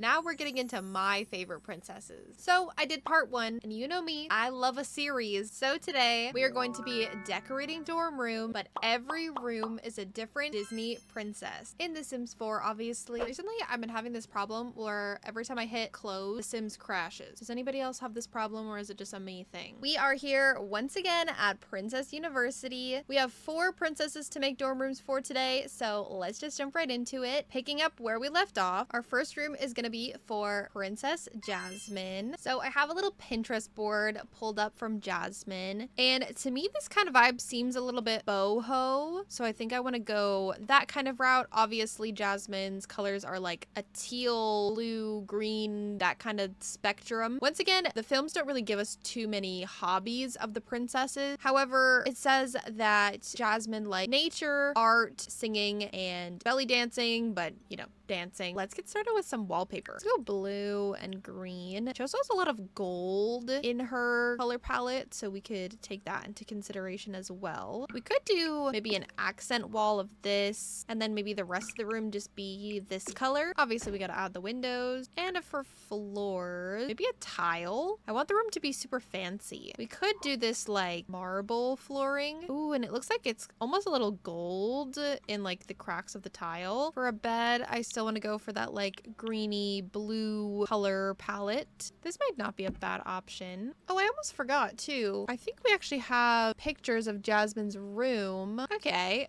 Now we're getting into my favorite princesses. So I did part 1, and you know me, I love a series. So today we are going to be decorating dorm room, but every room is a different Disney princess. In The Sims 4, obviously. Recently, I've been having this problem where every time I hit close, The Sims crashes. Does anybody else have this problem, or is it just a me thing? We are here once again at Princess University. We have 4 princesses to make dorm rooms for today, so let's just jump right into it. Picking up where we left off, our first room is gonna be for Princess Jasmine. So I have a little Pinterest board pulled up from Jasmine, and to me this kind of vibe seems a little bit boho, so I think I want to go that kind of route. Obviously Jasmine's colors are like a teal, blue, green, that kind of spectrum. Once again, the films don't really give us too many hobbies of the princesses. However, it says that Jasmine likes nature, art, singing, and belly dancing, but you know, dancing. Let's get started with some wallpaper. Let's go blue and green. She also has a lot of gold in her color palette, so we could take that into consideration as well. We could do maybe an accent wall of this, and then maybe the rest of the room just be this color. Obviously, we gotta add the windows. And for floors, maybe a tile. I want the room to be super fancy. We could do this like marble flooring. Ooh, and it looks like it's almost a little gold in like the cracks of the tile. For a bed, I still want to go for that like greeny blue color palette. This might not be a bad option. Oh, I almost forgot too. I think we actually have pictures of Jasmine's room. Okay,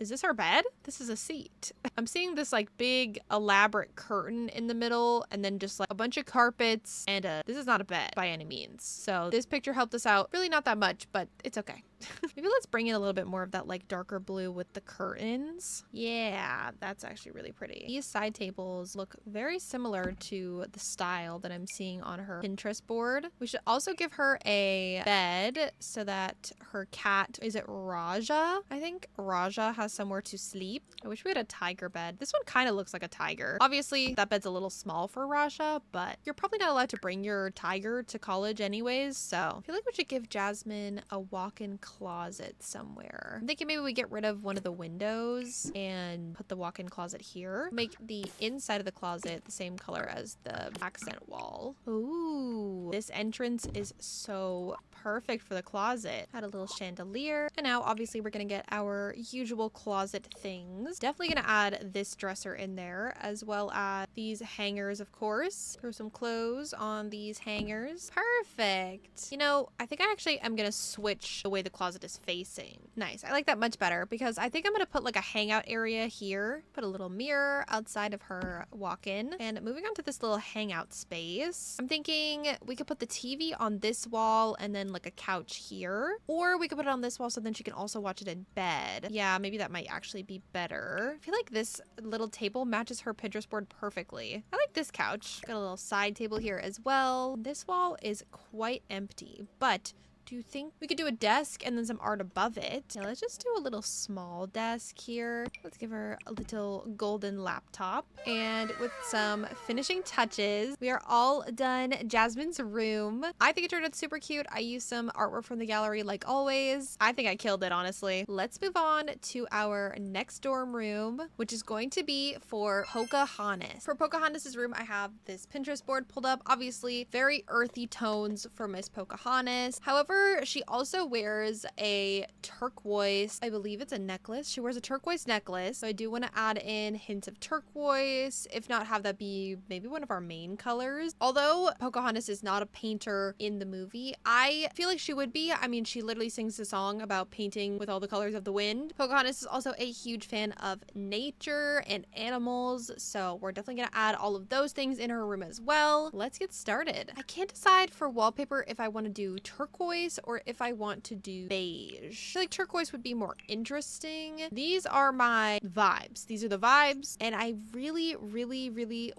is this our bed? This is a seat. I'm seeing this like big elaborate curtain in the middle, and then just like a bunch of carpets, and this is not a bed by any means. So this picture helped us out. Really not that much, but it's okay. Maybe let's bring in a little bit more of that like darker blue with the curtains. Yeah, that's actually really pretty. These side tables look very similar to the style that I'm seeing on her Pinterest board. We should also give her a bed so that her cat, is it Raja? I think Raja has somewhere to sleep. I wish we had a tiger bed. This one kind of looks like a tiger. Obviously, that bed's a little small for Raja, but you're probably not allowed to bring your tiger to college anyways, so I feel like we should give Jasmine a walk-in closet somewhere. I'm thinking maybe we get rid of one of the windows and put the walk-in closet here. Make the inside of the closet the same color as the accent wall. Ooh, this entrance is so perfect for the closet. Add a little chandelier. And now obviously we're gonna get our usual closet things. Definitely gonna add this dresser in there, as well as these hangers, of course. Throw some clothes on these hangers. Perfect. You know, I think I actually am gonna switch the way the closet is facing. Nice. I like that much better because I think I'm gonna put like a hangout area here. Put a little mirror outside of her walk-in. And moving on to this little hangout space, I'm thinking we could put the TV on this wall and then like a couch here. Or we could put it on this wall so then she can also watch it in bed. Yeah, maybe that might actually be better. I feel like this little table matches her Pinterest board perfectly. I like this couch. Got a little side table here as well. This wall is quite empty, but do you think we could do a desk and then some art above it? Yeah, let's just do a little small desk here. Let's give her a little golden laptop. And with some finishing touches, we are all done Jasmine's room. I think it turned out super cute. I used some artwork from the gallery like always. I think I killed it, honestly. Let's move on to our next dorm room, which is going to be for Pocahontas. For Pocahontas's room, I have this Pinterest board pulled up. Obviously, very earthy tones for Miss Pocahontas. However, she also wears a turquoise, I believe it's a necklace. She wears a turquoise necklace. So I do want to add in hints of turquoise, if not have that be maybe one of our main colors. Although Pocahontas is not a painter in the movie, I feel like she would be. I mean, she literally sings a song about painting with all the colors of the wind. Pocahontas is also a huge fan of nature and animals, so we're definitely gonna add all of those things in her room as well. Let's get started. I can't decide for wallpaper if I want to do turquoise or if I want to do beige. I feel like turquoise would be more interesting. These are my vibes. These are the vibes, and I really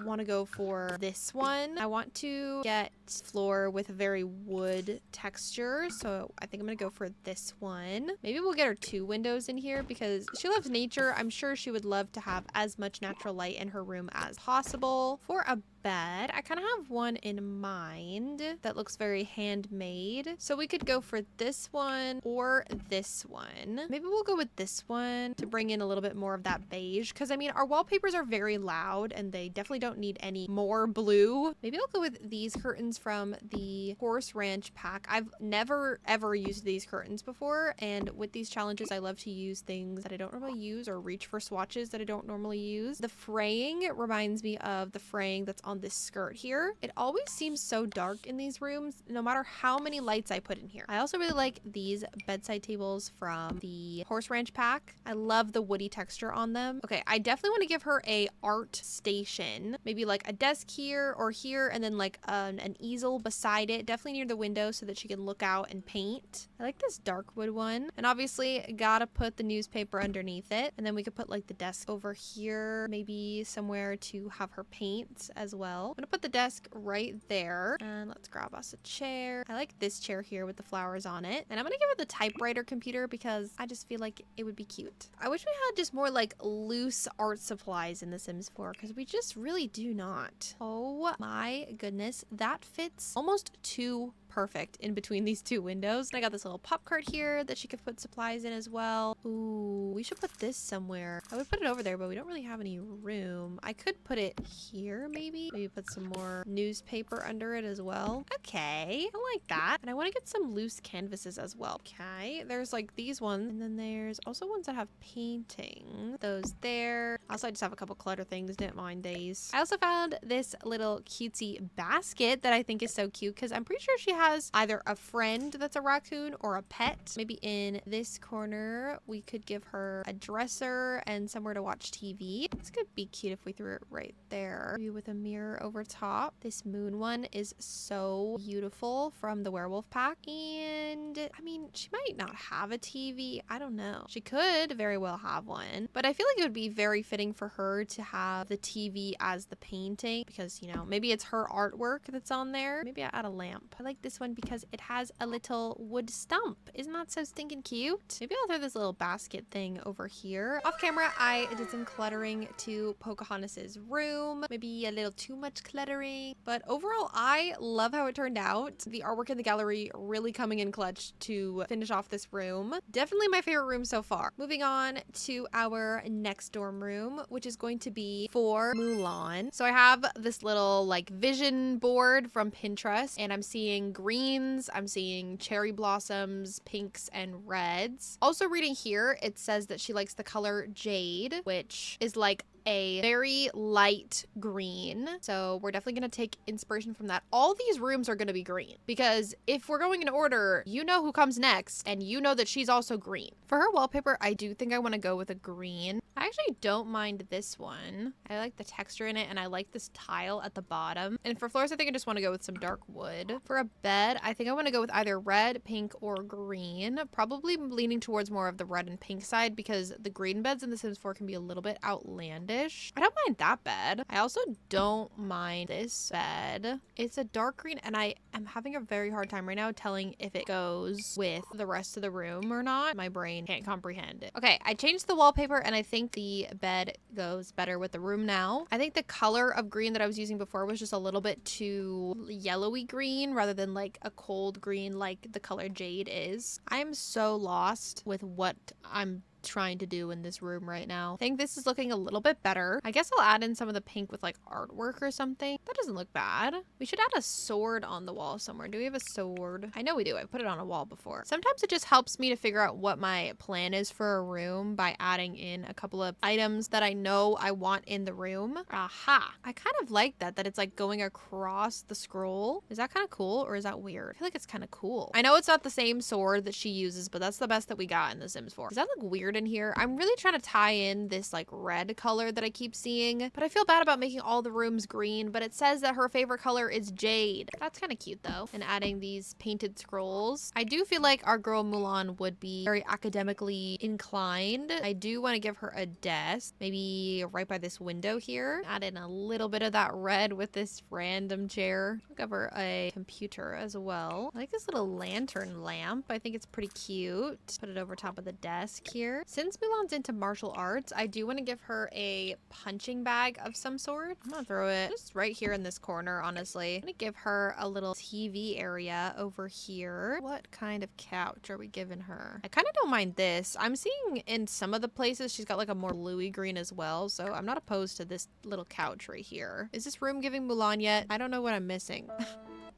want to go for this one. I want to get floor with a very wood texture, so I think I'm gonna go for this one. Maybe we'll get her 2 windows in here because she loves nature. I'm sure she would love to have as much natural light in her room as possible. For a bed. I kind of have one in mind that looks very handmade. So we could go for this one or this one. Maybe we'll go with this one to bring in a little bit more of that beige. Because I mean, our wallpapers are very loud and they definitely don't need any more blue. Maybe I'll go with these curtains from the Horse Ranch pack. I've never ever used these curtains before. And with these challenges, I love to use things that I don't normally use or reach for swatches that I don't normally use. The fraying reminds me of the fraying that's on this skirt here. It always seems so dark in these rooms, no matter how many lights I put in here. I also really like these bedside tables from the Horse Ranch pack. I love the woody texture on them. Okay, I definitely want to give her a art station. Maybe like a desk here or here, and then like an easel beside it, definitely near the window so that she can look out and paint. I like this dark wood one. And obviously gotta put the newspaper underneath it. And then we could put like the desk over here, maybe somewhere to have her paint as well. I'm gonna put the desk right there. And let's grab us a chair. I like this chair here with the flowers on it. And I'm gonna give her the typewriter computer because I just feel like it would be cute. I wish we had just more like loose art supplies in The Sims 4 because we just really do not. Oh my goodness, that fits almost too perfect in between these two windows. And I got this little pop cart here that she could put supplies in as well. Ooh, we should put this somewhere. I would put it over there, but we don't really have any room. I could put it here maybe. Maybe put some more newspaper under it as well. Okay, I like that. And I want to get some loose canvases as well. Okay, there's like these ones. And then there's also ones that have painting. Those there. Also, I just have a couple clutter things. Didn't mind these. I also found this little cutesy basket that I think is so cute because I'm pretty sure she has either a friend that's a raccoon or a pet. Maybe in this corner, we could give her a dresser and somewhere to watch TV. This could be cute if we threw it right there. Maybe with a mirror over top. This moon one is so beautiful from the werewolf pack. And I mean, she might not have a TV. I don't know. She could very well have one, but I feel like it would be very fitting for her to have the TV as the painting because, you know, maybe it's her artwork that's on there. Maybe I add a lamp. I like this one because it has a little wood stump. Isn't that so stinking cute? Maybe I'll throw this little basket thing over here. Off camera, I did some cluttering to Pocahontas's room. Maybe a little too much cluttering, but overall, I love how it turned out. The artwork in the gallery really coming in clutch to finish off this room. Definitely my favorite room so far. Moving on to our next dorm room, which is going to be for Mulan. So I have this little like vision board from Pinterest and I'm seeing greens, I'm seeing cherry blossoms, pinks, and reds. Also reading here, it says that she likes the color jade, which is like a very light green. So we're definitely going to take inspiration from that. All these rooms are going to be green because if we're going in order, you know who comes next and you know that she's also green. For her wallpaper, I do think I want to go with a green. I actually don't mind this one. I like the texture in it and I like this tile at the bottom. And for floors, I think I just want to go with some dark wood. For a bed, I think I want to go with either red, pink, or green. Probably leaning towards more of the red and pink side because the green beds in The Sims 4 can be a little bit outlandish. I don't mind that bed. I also don't mind this bed. It's a dark green and I am having a very hard time right now telling if it goes with the rest of the room or not. My brain can't comprehend it. Okay, I changed the wallpaper and I think the bed goes better with the room now. I think the color of green that I was using before was just a little bit too yellowy green rather than like a cold green like the color jade is. I'm so lost with what I'm trying to do in this room right now. I think this is looking a little bit better. I guess I'll add in some of the pink with like artwork or something. That doesn't look bad. We should add a sword on the wall somewhere. Do we have a sword? I know we do. I put it on a wall before. Sometimes it just helps me to figure out what my plan is for a room by adding in a couple of items that I know I want in the room. Aha. I kind of like that it's like going across the scroll. Is that kind of cool or is that weird? I feel like it's kind of cool. I know it's not the same sword that she uses, but that's the best that we got in The Sims 4. Does that look weird in here? I'm really trying to tie in this like red color that I keep seeing, but I feel bad about making all the rooms green, but it says that her favorite color is jade. That's kind of cute though. And adding these painted scrolls. I do feel like our girl Mulan would be very academically inclined. I do want to give her a desk, maybe right by this window here. Add in a little bit of that red with this random chair. I'll give her a computer as well. I like this little lantern lamp. I think it's pretty cute. Put it over top of the desk here. Since Mulan's into martial arts, I do want to give her a punching bag of some sort. I'm gonna throw it just right here in this corner, honestly. I'm gonna give her a little TV area over here. What kind of couch are we giving her? I kind of don't mind this. I'm seeing in some of the places she's got like a more bluey green as well, so I'm not opposed to this little couch right here. Is this room giving Mulan yet? I don't know what I'm missing.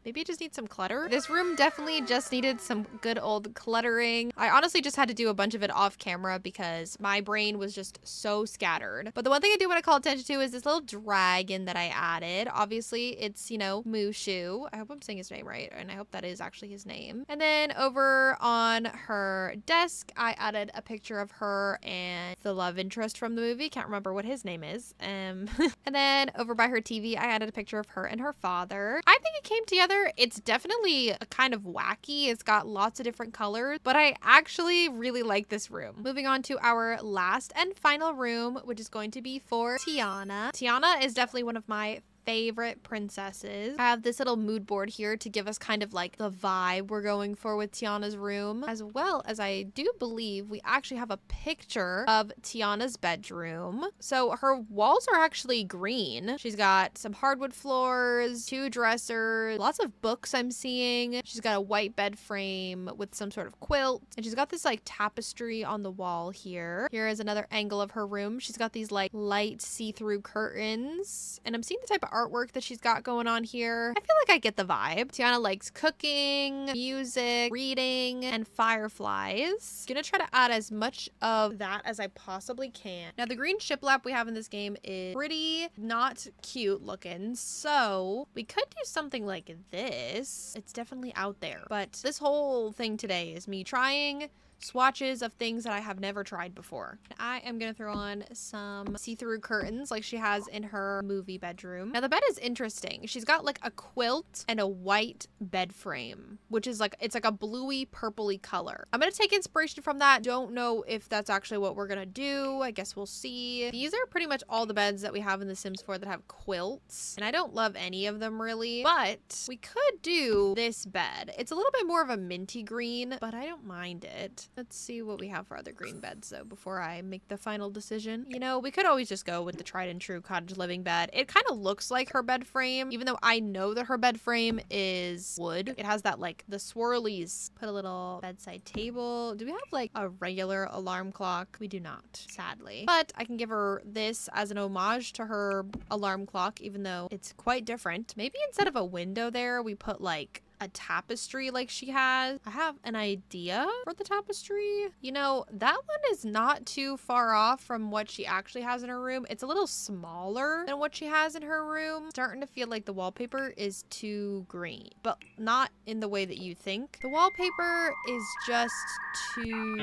Maybe it just needs some clutter. This room definitely just needed some good old cluttering. I honestly just had to do a bunch of it off camera because my brain was just so scattered. But the one thing I do want to call attention to is this little dragon that I added. Obviously, it's, you know, Mushu. I hope I'm saying his name right, and I hope that is actually his name. And then over on her desk, I added a picture of her and the love interest from the movie. Can't remember what his name is. And then over by her TV, I added a picture of her and her father. I think it came together. It's definitely a kind of wacky. It's got lots of different colors, but I actually really like this room. Moving on to our last and final room, which is going to be for Tiana. Tiana is definitely one of my favorite princesses. I have this little mood board here to give us kind of like the vibe we're going for with Tiana's room, as well as I do believe we actually have a picture of Tiana's bedroom. So her walls are actually green. She's got some hardwood floors, 2 dressers, lots of books I'm seeing. She's got a white bed frame with some sort of quilt, and she's got this like tapestry on the wall here. Here is another angle of her room. She's got these like light see-through curtains, and I'm seeing the type of artwork that she's got going on here. I feel like I get the vibe. Tiana likes cooking, music, reading, and fireflies. Gonna try to add as much of that as I possibly can. Now, the green shiplap we have in this game is pretty not cute looking, so we could do something like this. It's definitely out there, but this whole thing today is me trying swatches of things that I have never tried before. I am gonna throw on some see-through curtains like she has in her movie bedroom. Now the bed is interesting. She's got like a quilt and a white bed frame, which is like, it's like a bluey purpley color. I'm gonna take inspiration from that. Don't know if that's actually what we're gonna do. I guess we'll see. These are pretty much all the beds that we have in The Sims 4 that have quilts, and I don't love any of them really, but we could do this bed. It's a little bit more of a minty green, but I don't mind it. Let's see what we have for other green beds though before I make the final decision. You know, we could always just go with the tried and true cottage living bed. It kind of looks like her bed frame, even though I know that her bed frame is wood. It has that like the swirlies. Put a little bedside table. Do we have like a regular alarm clock? We do not, sadly. But I can give her this as an homage to her alarm clock, even though it's quite different. Maybe instead of a window there, we put like a tapestry like she has. I have an idea for the tapestry. You know, that one is not too far off from what she actually has in her room. It's a little smaller than what she has in her room. Starting to feel like the wallpaper is too green, but not in the way that you think. The wallpaper is just too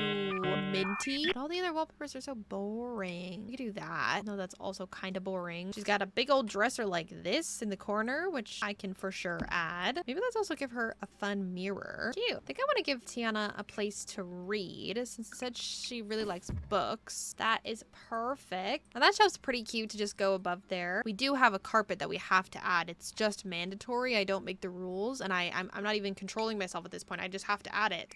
minty. But all the other wallpapers are so boring. You could do that. No, that's also kind of boring. She's got a big old dresser like this in the corner, which I can for sure add. Maybe let's also give her a fun mirror. Cute. I think I want to give Tiana a place to read since it said she really likes books. That is perfect. Now that shelf's pretty cute to just go above there. We do have a carpet that we have to add. It's just mandatory. I don't make the rules, and I'm not even controlling myself at this point. I just have to add it.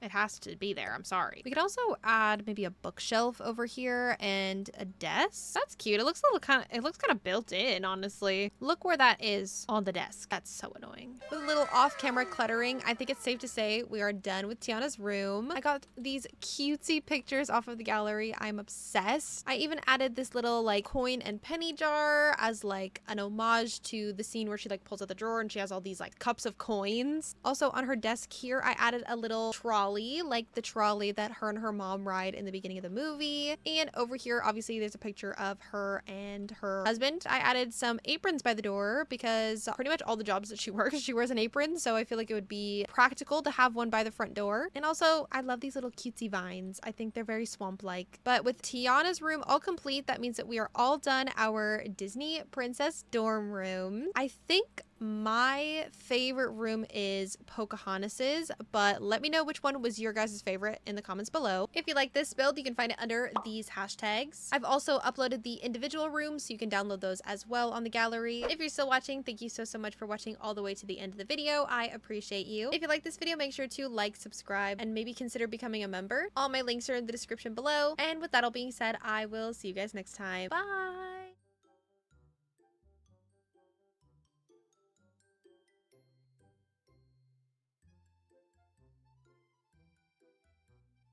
It has to be there. I'm sorry. We could also add maybe a bookshelf over here and a desk. That's cute. It looks a little it looks kind of built in, honestly. Look where that is on the desk. That's so annoying. With a little off-camera cluttering, I think it's safe to say we are done with Tiana's room. I got these cutesy pictures off of the gallery. I'm obsessed. I even added this little like coin and penny jar as like an homage to the scene where she like pulls out the drawer and she has all these like cups of coins. Also on her desk here, I added a little trolley, like the trolley that her and her mom ride in the beginning of the movie. And over here, obviously, there's a picture of her and her husband. I added some aprons by the door because pretty much all the jobs that she works, she wears an apron. So I feel like it would be practical to have one by the front door. And also, I love these little cutesy vines. I think they're very swamp-like. But with Tiana's room all complete, that means that we are all done our Disney Princess dorm room. I think my favorite room is Pocahontas's, but let me know which one was your guys' favorite in the comments below. If you like this build, you can find it under these hashtags. I've also uploaded the individual rooms, so you can download those as well on the gallery. If you're still watching, thank you so much for watching all the way to the end of the video. I appreciate you. If you like this video, make sure to like, subscribe, and maybe consider becoming a member. All my links are in the description below. And with that all being said, I will see you guys next time. Bye!